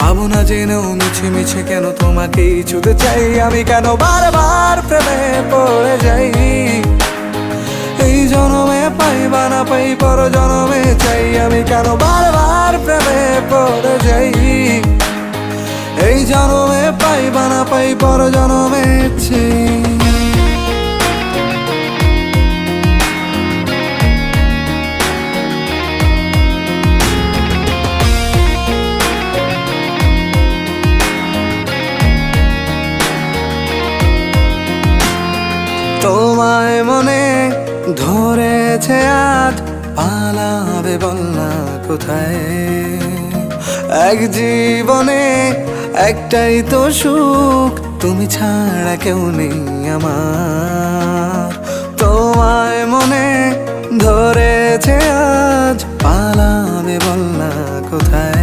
ভাবনা জেনেও মিছে মিছে কেন তোমাকেই ছুতে চাই আমি, কেন বারবার প্রেমে পড়ে যাই। এই জনমে পাই বা না পাই পর জনমে চাই আমি, কেন বারবার প্রেমে পড়ে যাই। এই জনমে পাই বা না পাই পর জনমে চাই। তোমায় মনে ধরেছে আজ, পালাবে বল না কোথায়। এক জীবনে একটাই তো সুখ, তুমি ছাড়া কেউ নেই আমার। তোমায় মনে ধরেছে আজ, পালাবে বল না কোথায়।